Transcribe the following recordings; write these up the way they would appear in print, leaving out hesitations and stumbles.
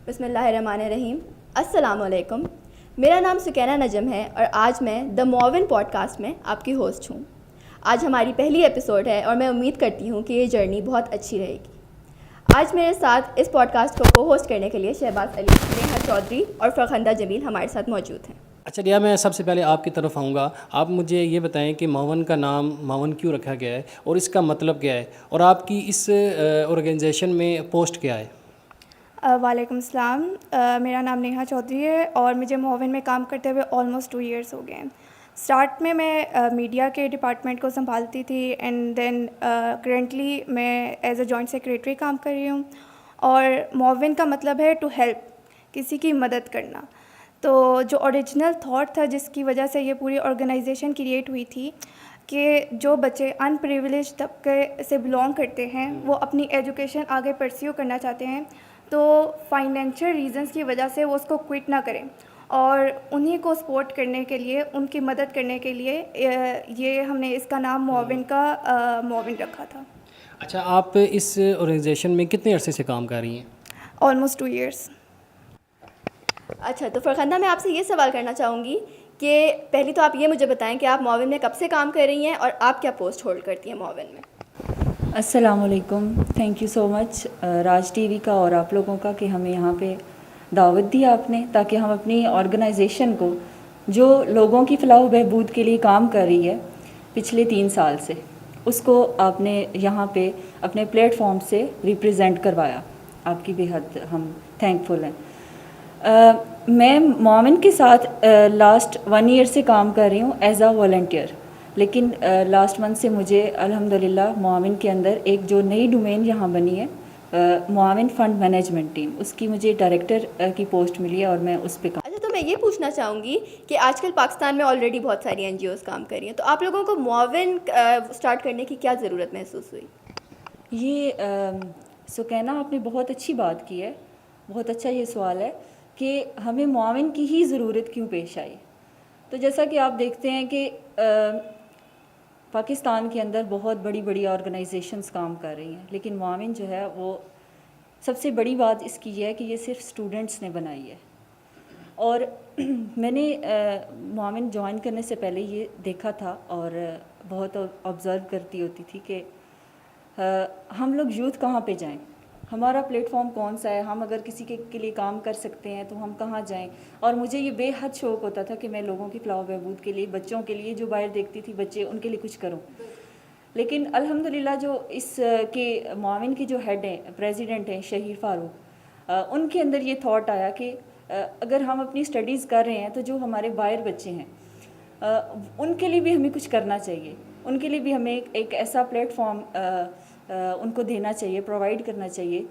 بسم اللہ الرحمن الرحیم. السلام علیکم. میرا نام سکینہ نجم ہے اور آج میں دا معاون پوڈ کاسٹ میں آپ کی ہوسٹ ہوں. آج ہماری پہلی ایپیسوڈ ہے اور میں امید کرتی ہوں کہ یہ جرنی بہت اچھی رہے گی. آج میرے ساتھ اس پوڈ کاسٹ کو ہوسٹ کرنے کے لیے شہباز علی, نیہا چودھری اور فرخندہ جمیل ہمارے ساتھ موجود ہیں. اچھا ریا, میں سب سے پہلے آپ کی طرف آؤں گا. آپ مجھے یہ بتائیں کہ معاون کا نام معاون کیوں رکھا گیا ہے اور اس کا مطلب کیا ہے, اور آپ کی اس آرگنائزیشن میں پوسٹ کیا ہے؟ وعلیکم السلام. میرا نام نیہا چودھری ہے اور مجھے معاون میں کام کرتے ہوئے آلموسٹ 2 ایئرس ہو گئے ہیں. اسٹارٹ میں میڈیا کے ڈپارٹمنٹ کو سنبھالتی تھی اینڈ دین کرنٹلی میں ایز اے جوائنٹ سیکریٹری کام کر رہی ہوں. اور معاون کا مطلب ہے ٹو ہیلپ, کسی کی مدد کرنا. تو جو اوریجنل تھاٹ تھا جس کی وجہ سے یہ پوری آرگنائزیشن کریٹ ہوئی تھی کہ جو بچے ان پریویلیج طبقے سے بلانگ کرتے ہیں وہ اپنی ایجوکیشن آگے پرسیو کرنا چاہتے ہیں, تو فائنینشیل ریزنس کی وجہ سے وہ اس کو کوئٹ نہ کریں, اور انہیں کو سپورٹ کرنے کے لیے, ان کی مدد کرنے کے لیے یہ ہم نے اس کا نام معاون رکھا تھا. اچھا, آپ اس آرگنائزیشن میں کتنے عرصے سے کام کر رہی ہیں؟ Almost 2 years. اچھا, تو فرخندہ میں آپ سے یہ سوال کرنا چاہوں گی کہ پہلی تو آپ یہ مجھے بتائیں کہ آپ معاون میں کب سے کام کر رہی ہیں اور آپ کیا پوسٹ ہولڈ کرتی ہیں معاون میں؟ السلام علیکم. Thank you so much Raj T V کا اور آپ لوگوں کا کہ ہمیں یہاں پہ دعوت دی آپ نے, تاکہ ہم اپنی آرگنائزیشن کو جو لوگوں کی فلاح و بہبود کے لیے کام کر رہی ہے پچھلے 3 سال سے, اس کو آپ نے یہاں پہ اپنے پلیٹ فارم سے ریپرزینٹ کروایا. آپ کی بے حد ہم تھینک فل ہیں. میں معاون کے ساتھ لاسٹ 1 ایئر سے کام کر رہی ہوں ایز اے والنٹیئر, لیکن لاسٹ منتھ سے مجھے الحمدللہ معاون کے اندر ایک جو نئی ڈومین یہاں بنی ہے, معاون فنڈ مینجمنٹ ٹیم, اس کی مجھے ڈائریکٹر کی پوسٹ ملی ہے اور میں اس پہ کام. اچھا, تو میں یہ پوچھنا چاہوں گی کہ آج کل پاکستان میں آلریڈی بہت ساری NGOs کام کر رہی ہیں, تو آپ لوگوں کو معاون اسٹارٹ کرنے کی کیا ضرورت محسوس ہوئی؟ یہ سکینہ آپ نے بہت اچھی بات کی ہے, بہت اچھا یہ سوال ہے کہ ہمیں معاون کی ہی ضرورت کیوں پیش آئی. تو جیسا کہ آپ دیکھتے ہیں کہ پاکستان کے اندر بہت بڑی بڑی آرگنائزیشنز کام کر رہی ہیں, لیکن معاون جو ہے وہ سب سے بڑی بات اس کی یہ ہے کہ یہ صرف اسٹوڈنٹس نے بنائی ہے. اور میں نے معاون جوائن کرنے سے پہلے یہ دیکھا تھا اور بہت آبزرو کرتی ہوتی تھی کہ ہم لوگ یوتھ کہاں پہ جائیں, ہمارا پلیٹ فارم کون سا ہے, ہم اگر کسی کے لیے کام کر سکتے ہیں تو ہم کہاں جائیں. اور مجھے یہ بے حد شوق ہوتا تھا کہ میں لوگوں کی فلاح و بہبود کے لیے, بچوں کے لیے جو باہر دیکھتی تھی بچے, ان کے لیے کچھ کروں. لیکن الحمدللہ جو اس کے معاون کی جو ہیڈ ہیں, پریزیڈنٹ ہیں شہیر فاروق, ان کے اندر یہ تھاٹ آیا کہ اگر ہم اپنی اسٹڈیز کر رہے ہیں تو جو ہمارے باہر بچے ہیں ان کے لیے بھی ہمیں کچھ کرنا چاہیے, ان کے لیے بھی ہمیں ایک ایسا پلیٹ فارم ان کو دینا چاہیے, پرووائڈ کرنا چاہیے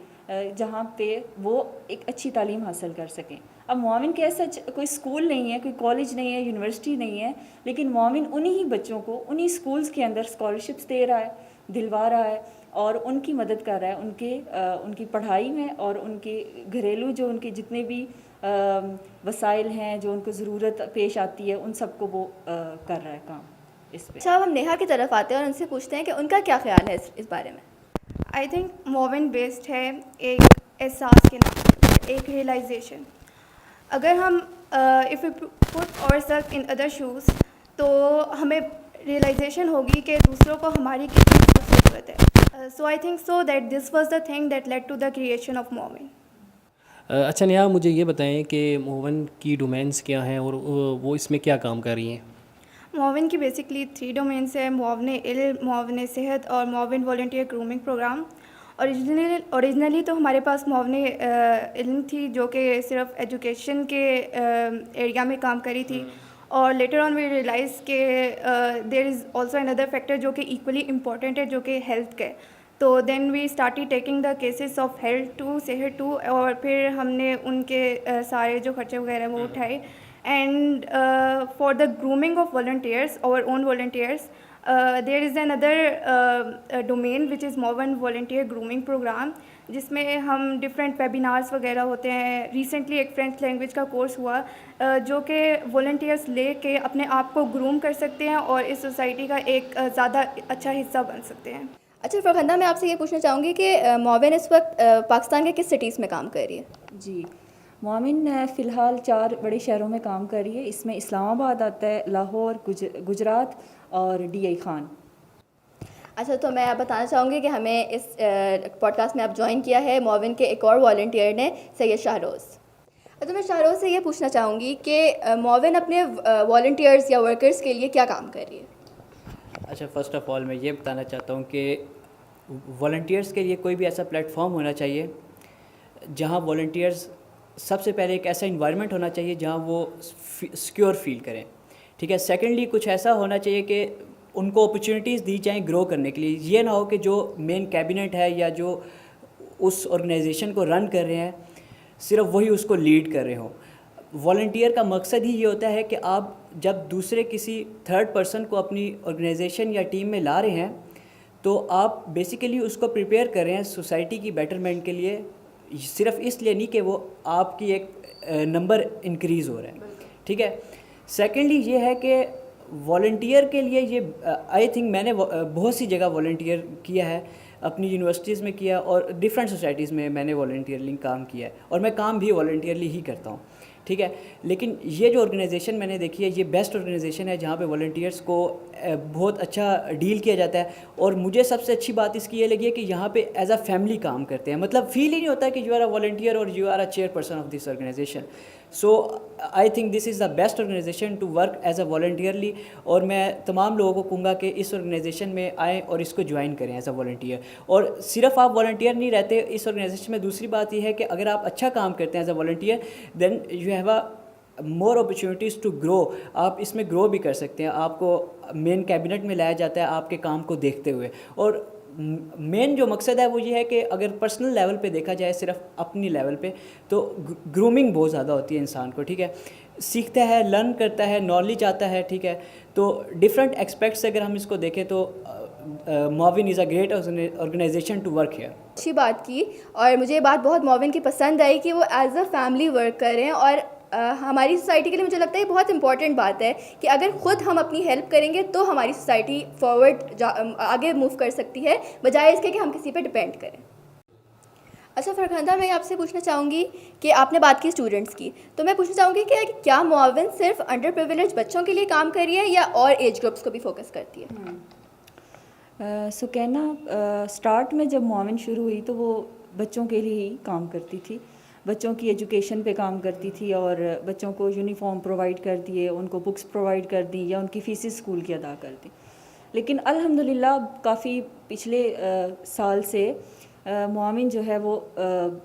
جہاں پہ وہ ایک اچھی تعلیم حاصل کر سکیں. اب معاون کے ایسا کوئی اسکول نہیں ہے, کوئی کالج نہیں ہے, یونیورسٹی نہیں ہے, لیکن معاون انہی بچوں کو انہی اسکولز کے اندر اسکالرشپس دے رہا ہے, دلوا رہا ہے اور ان کی مدد کر رہا ہے ان کی پڑھائی میں, اور ان کے گھریلو جو ان کے جتنے بھی وسائل ہیں جو ان کو ضرورت پیش آتی ہے ان سب کو وہ کر رہا ہے کام اس پہ. اچھا, ہم نیہا کی طرف آتے ہیں اور ان سے پوچھتے ہیں کہ ان کا کیا خیال ہے اس بارے میں. آئی تھنک معاون بیسڈ ہے ایک احساس کے نام, ایک ریئلائزیشن. اگر ہم اف یو پٹ اور سیلف ان ادر شوز, تو ہمیں ریئلائزیشن ہوگی کہ دوسروں کو ہماری کتنی ضرورت ہے. So I think so that this was the thing that lead to the creation of معاون. اچھا نیہا, مجھے یہ بتائیں کہ معاون کی ڈومینس کیا ہیں اور وہ اس میں کیا کام کر رہی ہیں؟ معاون کی بیسکلی 3 ڈومینس ہیں, معاون علم, معاون صحت اور معاون والنٹیئر گرومنگ پروگرام. اوریجنلی تو ہمارے پاس معاون علم تھی جو کہ صرف ایجوکیشن کے ایریا میں کام کری تھی, اور لیٹر آن وی ریئلائز کہ دیر از آلسو اندر فیکٹر جو کہ ایکولی امپورٹنٹ ہے, جو کہ ہیلتھ کا ہے. تو then we started taking the cases of health too, صحت ٹو, اور پھر ہم نے ان کے سارے جو خرچے وغیرہ وہ اٹھائے. And for the grooming of volunteers, our own volunteers, there is another domain which is معاون والنٹیئر گرومنگ پروگرام, جس میں ہم ڈفرینٹ ویبینارس وغیرہ ہوتے ہیں. ریسنٹلی ایک فرینچ لینگویج کا کورس ہوا جو کہ والنٹیئرس لے کے اپنے آپ کو گروم کر سکتے ہیں اور اس سوسائٹی کا ایک زیادہ اچھا حصہ بن سکتے ہیں. اچھا فرخندہ, میں آپ سے یہ پوچھنا چاہوں گی کہ معاون اس وقت پاکستان کے کس سٹیز میں کام کر رہی ہے؟ جی, معاون فی الحال 4 بڑے شہروں میں کام کر رہی ہے. اس میں اسلام آباد آتا ہے، لاہور، گجرات اور ڈی آئی خان. اچھا، تو میں بتانا چاہوں گی کہ ہمیں اس پوڈ کاسٹ میں آپ جوائن کیا ہے معاون کے ایک اور والنٹیئر نے، سید شاہروز. تو میں شاہروز سے یہ پوچھنا چاہوں گی کہ معاون اپنے والنٹیئرز یا ورکرز کے لیے کیا کام کر رہی ہے؟ اچھا، فرسٹ آف آل میں یہ بتانا چاہتا ہوں کہ والنٹیئرس کے لیے کوئی بھی ایسا پلیٹ فارم ہونا چاہیے جہاں والنٹیئرس سب سے پہلے ایک ایسا انوائرمنٹ ہونا چاہیے جہاں وہ سیکیور فیل کریں. ٹھیک ہے. سیکنڈلی کچھ ایسا ہونا چاہیے کہ ان کو اپرچونیٹیز دی جائیں گرو کرنے کے لیے. یہ نہ ہو کہ جو مین کیبنٹ ہے یا جو اس آرگنائزیشن کو رن کر رہے ہیں صرف وہی اس کو لیڈ کر رہے ہوں. والنٹیئر کا مقصد ہی یہ ہوتا ہے کہ آپ جب دوسرے کسی تھرڈ پرسن کو اپنی آرگنائزیشن یا ٹیم میں لا رہے ہیں تو آپ بیسیکلی اس کو پریپیئر کر رہے ہیں سوسائٹی کی بیٹرمنٹ کے لیے، صرف اس لیے نہیں کہ وہ آپ کی ایک نمبر انکریز ہو رہا ہے. ٹھیک ہے. سیکنڈلی یہ ہے کہ والنٹیئر کے لیے یہ آئی تھنک میں نے بہت سی جگہ والنٹیئر کیا ہے، اپنی یونیورسٹیز میں کیا اور ڈفرینٹ سوسائٹیز میں نے والنٹیئرلی کام کیا ہے اور میں کام بھی والنٹیئرلی ہی کرتا ہوں. ٹھیک ہے. لیکن یہ جو آرگنائزیشن میں نے دیکھی ہے یہ بیسٹ آرگنائزیشن ہے جہاں پہ والنٹیئرس کو بہت اچھا ڈیل کیا جاتا ہے. اور مجھے سب سے اچھی بات اس کی یہ لگی ہے کہ یہاں پہ ایز اے فیملی کام کرتے ہیں. مطلب فیل ہی نہیں ہوتا کہ یو آر اے والنٹیئر اور you are a chairperson of this organization. So I think this is the best organization to work as a voluntarily. اور میں تمام لوگوں کو کہوں گا کہ اس آرگنائزیشن میں آئیں اور اس کو جوائن کریں ایز اے والنٹیئر. اور صرف آپ والنٹیئر نہیں رہتے اس آرگنائزیشن میں. دوسری بات یہ ہے کہ اگر آپ اچھا کام کرتے ہیں as a volunteer then you have a more opportunities to grow. آپ اس میں گرو بھی کر سکتے ہیں. آپ کو مین کیبنٹ میں لایا جاتا ہے آپ کے کام کو دیکھتے ہوئے. اور مین جو مقصد ہے وہ یہ ہے کہ اگر پرسنل لیول پہ دیکھا جائے صرف اپنی لیول پہ تو گرومنگ بہت زیادہ ہوتی ہے انسان کو. ٹھیک ہے. سیکھتا ہے، لرن کرتا ہے، نالج آتا ہے. ٹھیک ہے. تو ڈفرینٹ ایکسپیکٹس اگر ہم اس کو دیکھیں تو معاون is a great organization to work here. اچھی بات کی اور مجھے یہ بات بہت معاون کی پسند آئی کہ وہ ایز اے فیملی ورک کر رہے ہیں. اور ہماری سوسائٹی کے لیے مجھے لگتا ہے یہ بہت امپورٹنٹ بات ہے کہ اگر خود ہم اپنی ہیلپ کریں گے تو ہماری سوسائٹی فارورڈ آگے موو کر سکتی ہے بجائے اس کے کہ ہم کسی پہ ڈپینڈ کریں. اچھا فرخندہ، میں آپ سے پوچھنا چاہوں گی کہ آپ نے بات کی اسٹوڈنٹس کی، تو میں پوچھنا چاہوں گی کہ کیا معاون صرف انڈر پریویلیج بچوں کے لیے کام کر رہی ہے یا اور ایج گروپس کو بھی فوکس کرتی ہے؟ سکینہ اسٹارٹ میں جب معاون شروع ہوئی تو وہ بچوں کے لیے ہی کام کرتی تھی، بچوں کی ایجوکیشن پہ کام کرتی تھی اور بچوں کو یونیفارم پرووائڈ کر دیے، ان کو بکس پرووائڈ کر دی یا ان کی فیسز اسکول کی ادا کر دی. لیکن الحمدللہ کافی پچھلے سال سے معاون جو ہے وہ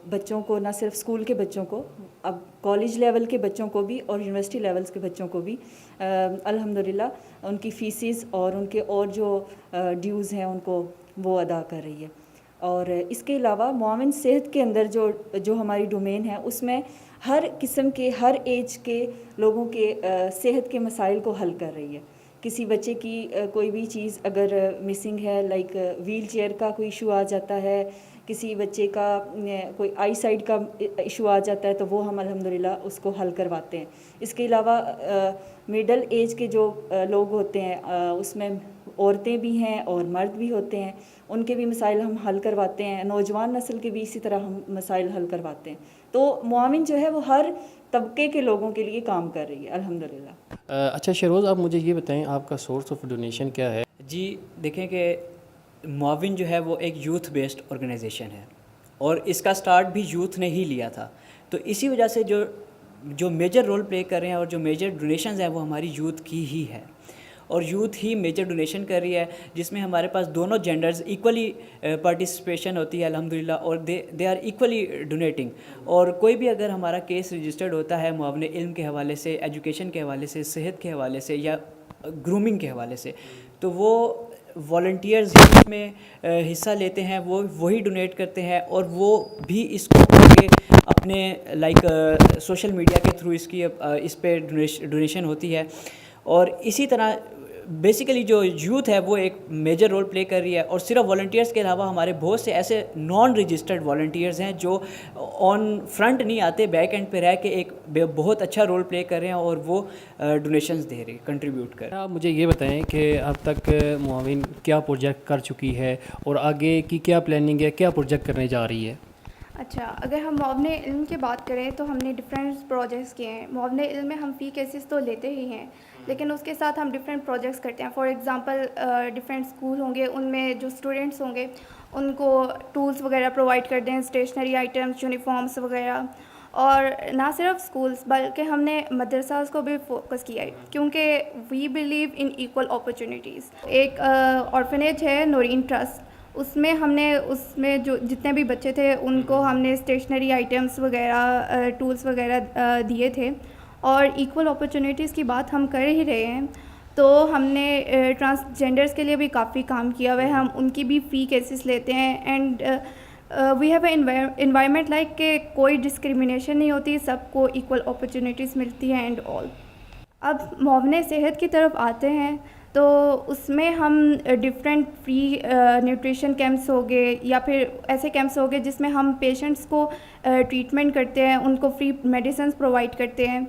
بچوں کو نہ صرف اسکول کے بچوں کو، اب کالج لیول کے بچوں کو بھی اور یونیورسٹی لیولس کے بچوں کو بھی الحمدللہ ان کی فیسز اور ان کے اور جو ڈیوز ہیں ان کو وہ ادا کر رہی ہے. اور اس کے علاوہ معاون صحت کے اندر جو ہماری ڈومین ہے اس میں ہر قسم کے ہر ایج کے لوگوں کے صحت کے مسائل کو حل کر رہی ہے. کسی بچے کی کوئی بھی چیز اگر مسنگ ہے، لائک ویل چیئر کا کوئی ایشو آ جاتا ہے، کسی بچے کا کوئی آئی سائڈ کا ایشو آ جاتا ہے تو وہ ہم الحمدللہ اس کو حل کرواتے ہیں. اس کے علاوہ مڈل ایج کے جو لوگ ہوتے ہیں اس میں عورتیں بھی ہیں اور مرد بھی ہوتے ہیں، ان کے بھی مسائل ہم حل کرواتے ہیں. نوجوان نسل کے بھی اسی طرح ہم مسائل حل کرواتے ہیں. تو معاون جو ہے وہ ہر طبقے کے لوگوں کے لیے کام کر رہی ہے الحمدللہ. اچھا شہروز، آپ مجھے یہ بتائیں آپ کا سورس آف ڈونیشن کیا ہے؟ جی دیکھیں کہ معاون جو ہے وہ ایک یوتھ بیسڈ آرگنائزیشن ہے اور اس کا سٹارٹ بھی یوتھ نے ہی لیا تھا. تو اسی وجہ سے جو میجر رول پلے کر رہے ہیں اور جو میجر ڈونیشنز ہیں وہ ہماری یوتھ کی ہی ہے اور یوتھ ہی میجر ڈونیشن کر رہی ہے، جس میں ہمارے پاس دونوں جینڈرز ایکولی پارٹیسپیشن ہوتی ہے الحمدللہ اور دے آر ایکولی ڈونیٹنگ. اور کوئی بھی اگر ہمارا کیس رجسٹرڈ ہوتا ہے معاون علم کے حوالے سے، ایجوکیشن کے حوالے سے، صحت کے حوالے سے یا گرومنگ کے حوالے سے، تو وہ والنٹیئرز اس میں حصہ لیتے ہیں، وہ وہی ڈونیٹ کرتے ہیں اور وہ بھی اس کو اپنے لائک سوشل میڈیا کے تھرو اس پہ ڈونیشن ہوتی ہے. اور اسی طرح بیسیکلی جو یوتھ ہے وہ ایک میجر رول پلے کر رہی ہے. اور صرف والنٹیئرس کے علاوہ ہمارے بہت سے ایسے نان رجسٹرڈ والنٹیئرز ہیں جو آن فرنٹ نہیں آتے، بیک اینڈ پہ رہ کے ایک بہت اچھا رول پلے کر رہے ہیں اور وہ ڈونیشنز دے رہے ہیں، کنٹریبیوٹ کر رہے ہیں. آپ مجھے یہ بتائیں کہ اب تک معاون کیا پروجیکٹ کر چکی ہے اور آگے کی کیا پلاننگ ہے، کیا پروجیکٹ کرنے جا رہی ہے؟ اچھا، اگر ہم معاون علم کی بات کریں تو ہم نے ڈفرینٹ پروجیکٹس کیے ہیں. معاون علم میں ہم فی کیسز تو لیتے ہی ہیں، لیکن اس کے ساتھ ہم ڈفرینٹ پروجیکٹس کرتے ہیں. فار ایگزامپل ڈفرینٹ اسکول ہوں گے، ان میں جو اسٹوڈنٹس ہوں گے ان کو ٹولس وغیرہ پرووائڈ کرتے ہیں، اسٹیشنری آئٹمس، یونیفارمس وغیرہ. اور نہ صرف اسکولس بلکہ ہم نے مدرساز کو بھی فوکس کیا ہے، کیونکہ we believe in equal opportunities. ایک آرفنیج ہے نورین ٹرسٹ، اس میں جو جتنے بھی بچے تھے ان کو ہم نے اسٹیشنری آئٹمس وغیرہ، ٹولس وغیرہ دیے تھے. اور ایکول اپرچونیٹیز کی بات ہم کر ہی رہے ہیں تو ہم نے ٹرانسجینڈرس کے لیے بھی کافی کام کیا ہوا ہے. ہم ان کی بھی فی کیسز لیتے ہیں. And we have a environment like کہ کوئی ڈسکریمنیشن نہیں ہوتی، سب کو ایکول اپرچونیٹیز ملتی ہیں اینڈ آل. اب معاون صحت کی طرف آتے ہیں تو اس میں ہم ڈفرینٹ فری نیوٹریشن کیمپس ہو گئے یا پھر ایسے کیمپس ہو گئے جس میں ہم پیشنٹس کو ٹریٹمنٹ کرتے ہیں، ان کو فری میڈیسنس پرووائڈ کرتے ہیں،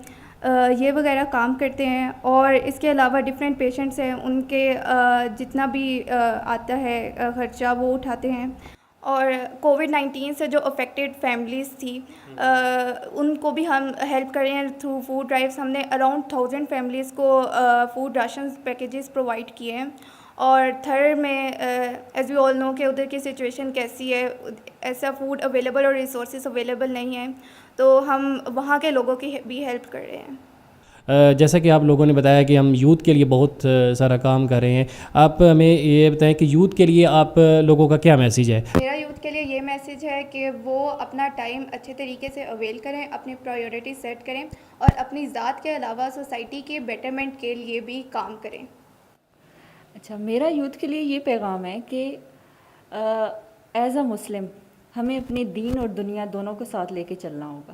یہ وغیرہ کام کرتے ہیں. اور اس کے علاوہ ڈفرینٹ پیشنٹس ہیں، ان کے جتنا بھی آتا ہے خرچہ وہ اٹھاتے ہیں. اور کووڈ-19 سے جو افیکٹڈ فیملیز تھی ان کو بھی ہم ہیلپ کر رہے ہیں تھرو فوڈ ڈرائیوز. ہم نے اراؤنڈ 1000 فیملیز کو فوڈ راشنز پیکیجز پرووائڈ کیے ہیں. اور تھر میں ایز یو آل نو کہ ادھر کی سچویشن کیسی ہے، ایسا فوڈ اویلیبل اور ریسورسز اویلیبل نہیں ہیں، تو ہم وہاں کے لوگوں کی بھی ہیلپ کر رہے ہیں. جیسا کہ آپ لوگوں نے بتایا کہ ہم یوتھ کے لیے بہت سارا کام کر رہے ہیں، آپ ہمیں یہ بتائیں کہ یوتھ کے لیے آپ لوگوں کا کیا میسیج ہے؟ میرا یوتھ کے لیے یہ میسیج ہے کہ وہ اپنا ٹائم اچھے طریقے سے اویل کریں، اپنی پرائیورٹی سیٹ کریں اور اپنی ذات کے علاوہ سوسائٹی کے بیٹرمنٹ کے لیے بھی کام کریں. اچھا، میرا یوتھ کے لیے یہ پیغام ہے کہ ایز اے مسلم ہمیں اپنے دین اور دنیا دونوں کو ساتھ لے کے چلنا ہوگا.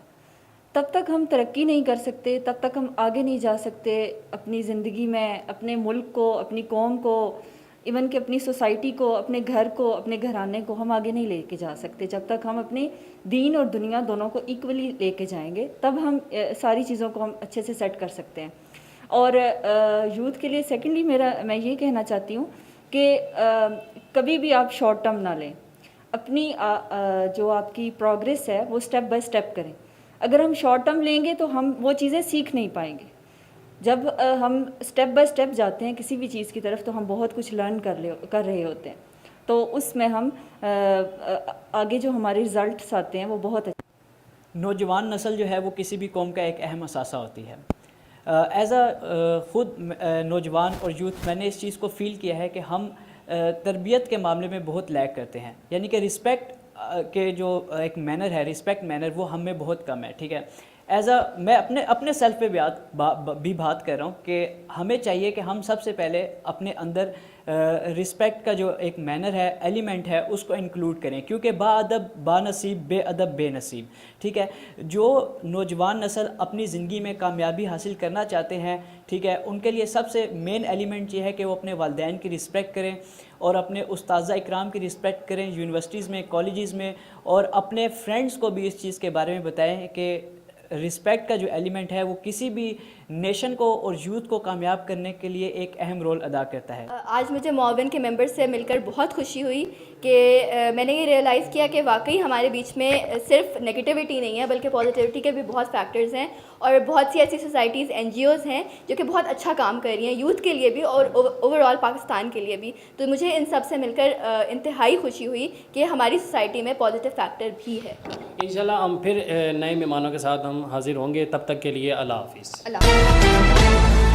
تب تک ہم ترقی نہیں کر سکتے، تب تک ہم آگے نہیں جا سکتے اپنی زندگی میں، اپنے ملک کو، اپنی قوم کو، ایون کہ اپنی سوسائٹی کو، اپنے گھر کو، اپنے گھرانے کو ہم آگے نہیں لے کے جا سکتے جب تک ہم اپنے دین اور دنیا دونوں کو ایکولی لے کے جائیں گے. تب ہم ساری چیزوں کو ہم اچھے سے سیٹ کر سکتے ہیں. اور یوتھ کے لیے سیکنڈلی میں یہ کہنا چاہتی ہوں کہ کبھی بھی آپ شارٹ ٹرم نہ لیں. اپنی جو آپ کی پروگریس ہے وہ اسٹیپ بائی اسٹیپ کریں. اگر ہم شارٹ ٹرم لیں گے تو ہم وہ چیزیں سیکھ نہیں پائیں گے. جب ہم اسٹیپ بائی اسٹیپ جاتے ہیں کسی بھی چیز کی طرف تو ہم بہت کچھ لرن کر رہے ہوتے ہیں، تو اس میں ہم آگے جو ہمارے رزلٹس آتے ہیں وہ بہت اچھے. نوجوان نسل جو ہے وہ کسی بھی قوم کا ایک اہم اثاثہ ہوتی ہے. ایز اے خود نوجوان اور یوتھ میں نے اس چیز کو فیل کیا ہے کہ ہم تربیت کے معاملے میں بہت لیک کرتے ہیں. یعنی کہ رسپیکٹ کے جو ایک مینر ہے، رسپیکٹ مینر، وہ ہم میں بہت کم ہے. ٹھیک ہے، میں اپنے سیلف پہ بھی بات کر رہا ہوں کہ ہمیں چاہیے کہ ہم سب سے پہلے اپنے اندر رسپیکٹ کا جو ایک مینر ہے، ایلیمنٹ ہے، اس کو انکلوڈ کریں. کیونکہ با ادب با نصیب، بے ادب بے نصیب. ٹھیک ہے، جو نوجوان نسل اپنی زندگی میں کامیابی حاصل کرنا چاہتے ہیں، ٹھیک ہے، ان کے لیے سب سے مین ایلیمنٹ یہ ہے کہ وہ اپنے والدین کی رسپیکٹ کریں اور اپنے اساتذہ اکرام کی رسپیکٹ کریں یونیورسٹیز میں، کالجز میں، اور اپنے فرینڈس کو بھی اس چیز کے بارے میں بتائیں کہ رسپیکٹ کا جو ایلیمنٹ ہے وہ کسی بھی نیشن کو اور یوتھ کو کامیاب کرنے کے لیے ایک اہم رول ادا کرتا ہے. آج مجھے معاون کے ممبر سے مل کر بہت خوشی ہوئی کہ میں نے یہ ریئلائز کیا کہ واقعی ہمارے بیچ میں صرف نگیٹیوٹی نہیں ہے بلکہ پازیٹیوٹی کے بھی بہت فیکٹرز ہیں، اور بہت سی ایسی سوسائٹیز، این جی اوز ہیں جو کہ بہت اچھا کام کر رہی ہیں یوتھ کے لیے بھی اور اوور آل پاکستان کے لیے بھی. تو مجھے ان سب سے مل کر انتہائی خوشی ہوئی کہ ہماری سوسائٹی میں پازیٹیو فیکٹر بھی ہے. انشاءاللہ ہم پھر نئے مہمانوں کے ساتھ ہم حاضر ہوں گے. تب تک کے لیے اللہ حافظ. اللہ حافظ.